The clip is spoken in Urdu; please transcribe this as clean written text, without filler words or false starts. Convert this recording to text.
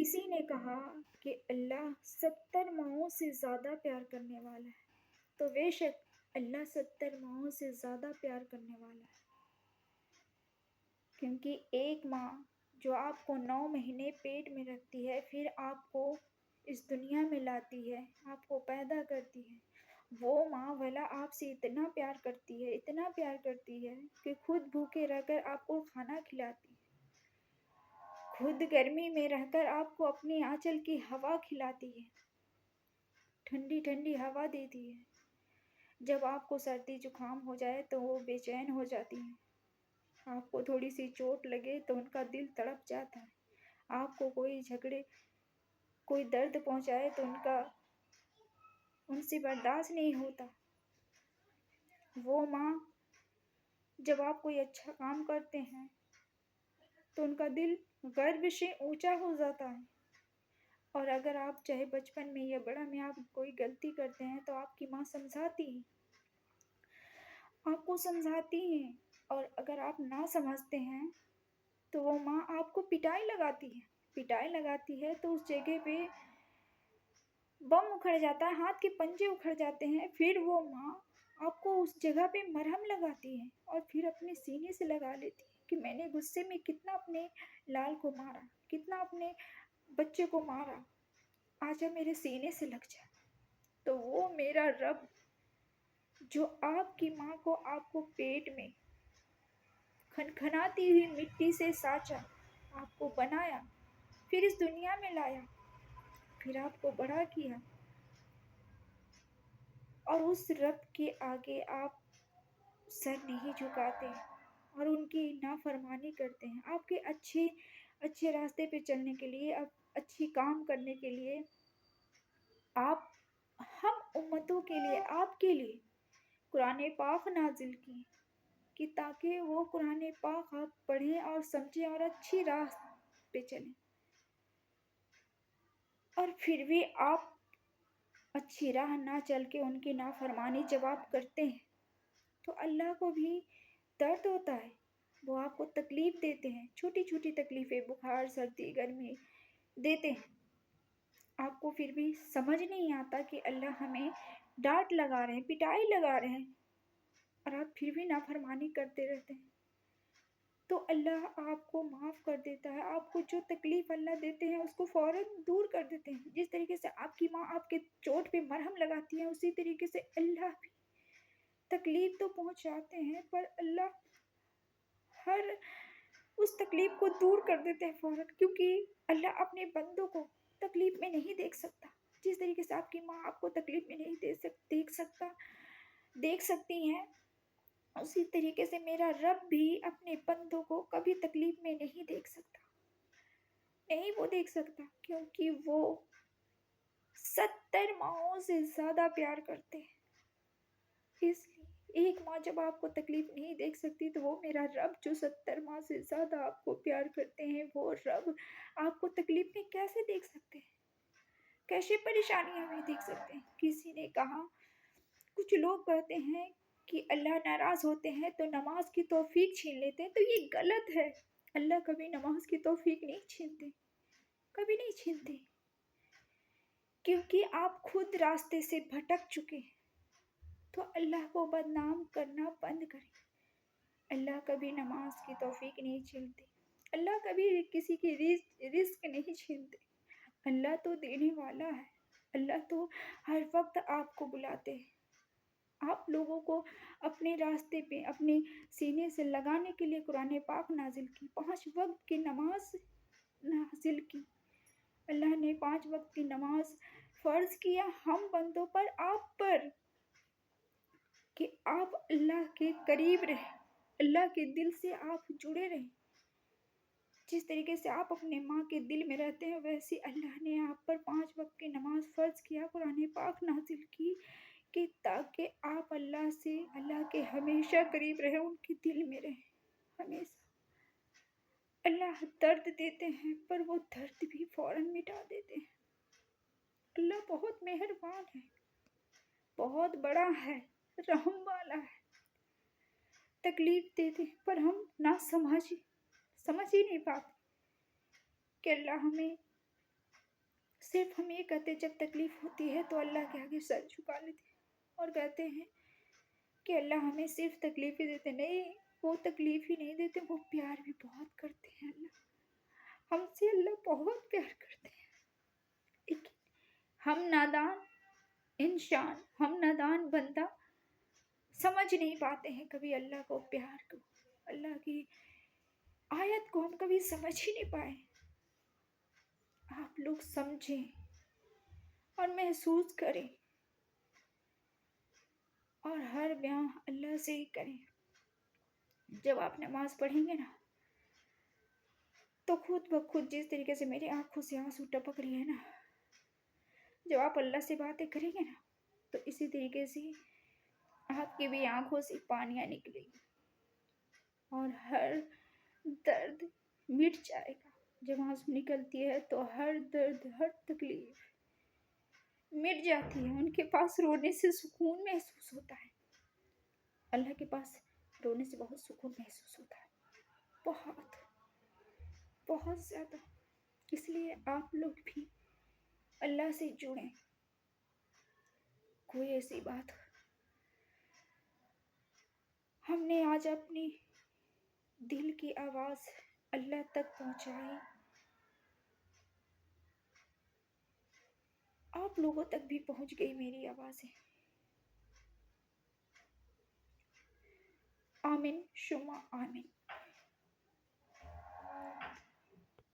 کسی نے کہا کہ اللہ 70 ماؤں سے زیادہ پیار کرنے والا ہے، تو بے شک اللہ 70 ماؤں سے زیادہ پیار کرنے والا ہے، کیونکہ ایک ماں جو آپ کو 9 مہینے پیٹ میں رکھتی ہے، پھر آپ کو اس دنیا میں لاتی ہے، آپ کو پیدا کرتی ہے، وہ ماں بھلا آپ سے اتنا پیار کرتی ہے، اتنا پیار کرتی ہے کہ خود بھوکے رہ کر آپ کو کھانا کھلاتی ہے، خود گرمی میں رہ کر آپ کو اپنی آنچل کی ہوا کھلاتی ہے، ٹھنڈی ٹھنڈی ہوا دیتی ہے۔ جب آپ کو سردی زکام ہو جائے تو وہ بے چین ہو جاتی ہیں، آپ کو تھوڑی سی چوٹ لگے تو ان کا دل تڑپ جاتا ہے، آپ کو کوئی درد پہنچائے تو ان سے برداشت نہیں ہوتا۔ وہ ماں جب آپ کوئی اچھا کام کرتے ہیں تو ان کا دل گرو سے اونچا ہو جاتا ہے، اور اگر آپ چاہے بچپن میں یا بڑا میں آپ کوئی غلطی کرتے ہیں تو آپ کی ماں سمجھاتی ہے، آپ کو سمجھاتی ہیں، اور اگر آپ نہ سمجھتے ہیں تو وہ ماں آپ کو پٹائی لگاتی ہے تو اس جگہ پہ بم اکھڑ جاتا ہے، ہاتھ کے پنجے اکھڑ جاتے ہیں، پھر وہ ماں آپ کو اس جگہ پہ مرہم لگاتی ہے اور پھر اپنے سینے سے لگا لیتی ہے کہ میں نے غصے میں کتنا اپنے لال کو مارا، کتنا اپنے بچے کو مارا، آجا میرے سینے سے لگ جا۔ تو وہ میرا رب جو آپ کی ماں کو آپ کو پیٹ میں کھنکھناتی ہوئی مٹی سے سانچا، آپ کو بنایا، پھر اس دنیا میں لایا، پھر آپ کو بڑا کیا، اور اس رب کے آگے آپ سر نہیں جھکاتے اور ان کی نافرمانی کرتے ہیں۔ آپ کے اچھے راستے پہ چلنے کے لیے، اچھی کام کرنے کے لیے، آپ ہم امتوں کے لیے، آپ کے لیے قرآن پاک نازل کی کہ تاکہ وہ قرآن پاک آپ پڑھیں اور سمجھیں اور اچھی راہ پہ چلیں، اور پھر بھی آپ اچھی راہ نہ چل کے ان کی نافرمانی جب آپ کرتے ہیں تو اللہ کو بھی درد ہوتا ہے، وہ آپ کو تکلیف دیتے ہیں، چھوٹی چھوٹی تکلیفیں، بخار، سردی، گرمی دیتے ہیں، آپ کو پھر بھی سمجھ نہیں آتا کہ اللہ ہمیں ڈانٹ لگا رہے ہیں، پٹائی لگا رہے ہیں، اور آپ پھر بھی نافرمانی کرتے رہتے ہیں، تو اللہ آپ کو معاف کر دیتا ہے، آپ کو جو تکلیف اللہ دیتے ہیں اس کو فوراً دور کر دیتے ہیں۔ جس طریقے سے آپ کی ماں آپ کے چوٹ پہ مرہم لگاتی ہے، اسی طریقے سے اللہ بھی تکلیف تو پہنچاتے ہیں، پر اللہ ہر اس تکلیف کو دور کر دیتے ہیں فوراً، کیونکہ اللہ اپنے بندوں کو تکلیف میں نہیں دیکھ سکتا۔ جس طریقے سے آپ کی ماں آپ کو تکلیف میں نہیں دیکھ سکتی ہیں، اسی طریقے سے میرا رب بھی اپنے بندوں کو کبھی تکلیف میں نہیں دیکھ سکتا، کیونکہ وہ 70 ماؤں سے زیادہ پیار کرتے ہیں۔ اس لیے ایک ماں جب آپ کو تکلیف نہیں دیکھ سکتی تو وہ میرا رب جو 70 ماہ سے زیادہ آپ کو پیار کرتے ہیں، وہ رب آپ کو تکلیف میں کیسے دیکھ سکتے ہیں، کیسے پریشانیاں میں دیکھ سکتے ہیں۔ کسی نے کہا، کچھ لوگ کہتے ہیں کہ اللہ ناراض ہوتے ہیں تو نماز کی توفیق چھین لیتے ہیں، تو یہ غلط ہے۔ اللہ کبھی نماز کی توفیق نہیں چھینتے، کبھی نہیں چھینتے، کیونکہ آپ خود راستے سے بھٹک چکے ہیں، تو اللہ کو بدنام کرنا بند کریں۔ اللہ کبھی نماز کی توفیق نہیں چھینتے، اللہ کبھی کسی کی رزق نہیں چھینتے، اللہ تو دینے والا ہے، اللہ تو ہر وقت آپ کو بلاتے ہیں۔ آپ لوگوں کو اپنے راستے پہ اپنے سینے سے لگانے کے لیے قرآن پاک نازل کی، 5 وقت کی نماز نازل کی، اللہ نے 5 وقت کی نماز فرض کیا ہم بندوں پر، آپ پر، کہ آپ اللہ کے قریب رہیں، اللہ کے دل سے آپ جڑے رہیں۔ جس طریقے سے آپ اپنے ماں کے دل میں رہتے ہیں، ویسے اللہ نے آپ پر 5 وقت کی نماز فرض کیا، قرآن پاک نازل کی، کہ تاکہ آپ اللہ کے ہمیشہ قریب رہیں، ان کے دل میں رہیں ہمیشہ۔ اللہ درد دیتے ہیں پر وہ درد بھی فوراً مٹا دیتے ہیں۔ اللہ بہت مہربان ہے، بہت بڑا ہے، رحم والا ہے۔ تکلیف دیتے ہیں پر ہم سمجھ ہی نہیں پاتے کہ اللہ ہمیں صرف ہم یہ کہتے جب تکلیف ہوتی ہے تو اللہ کے آگے سر جھکا لیتے ہیں اور کہتے ہیں کہ اللہ ہمیں صرف تکلیف ہی دیتے. نہیں، وہ تکلیف ہی نہیں دیتے، وہ پیار بھی بہت کرتے ہیں. اللہ ہم سے اللہ بہت پیار کرتے ہیں. لیکن ہم نادان انسان، ہم نادان بندہ سمجھ نہیں پاتے ہیں کبھی اللہ کو، پیار کو، اللہ کی آیت کو ہم کبھی سمجھ ہی نہیں پائے. آپ لوگ سمجھیں اور محسوس کریں اور ہر بیان اللہ سے ہی کریں. جب آپ نماز پڑھیں گے نا تو خود بخود جس طریقے سے میری آنکھوں سے آنسو ٹپک رہی ہے نا، جب آپ اللہ سے باتیں کریں گے نا تو اسی طریقے سے آپ کی بھی آنکھوں سے پانیاں نکلیں گی اور ہر درد مٹ جائے گا. جب آنسو نکلتی ہے تو ہر درد، ہر تکلیف مٹ جاتی ہے. ان کے پاس رونے سے سکون محسوس ہوتا ہے. اللہ کے پاس رونے سے بہت سکون محسوس ہوتا ہے، بہت بہت زیادہ. اس لیے آپ لوگ بھی اللہ سے جڑیں. کوئی ایسی بات ہم نے آج اپنی دل کی آواز اللہ تک پہنچائی، آپ لوگوں تک بھی پہنچ گئی میری آوازیں. آمین شما آمین.